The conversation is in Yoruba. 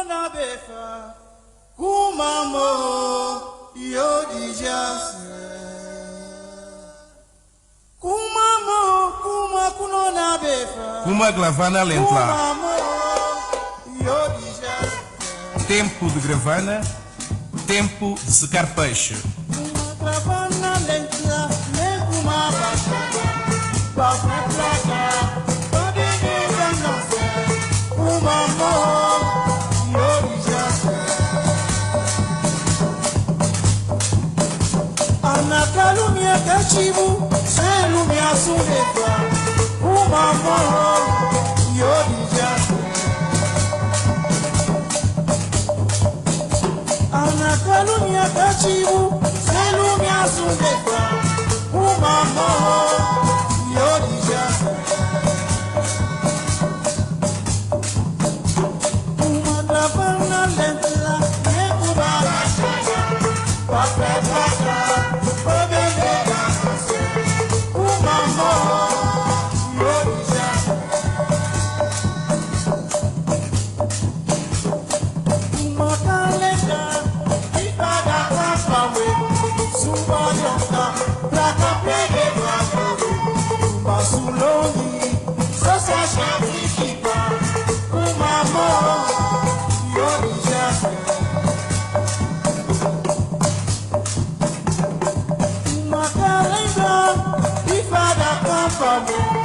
na befa kumamo yodijase kumamo kuma kuno na befa Kuma glavana lentla. kumamo yodijase Tempo de gravana, tempo de secar peixe. kuma gravana lentla ne kuma basana bafra plaka badini ganase kumamo yodijase Anakalumia kachibu, selumia sulefa, umamo yodijase. Anakalumia kachibu, selumia sulefa, umamo yodijase. Umadravana lentla, nekubara shaya, papetaka. If I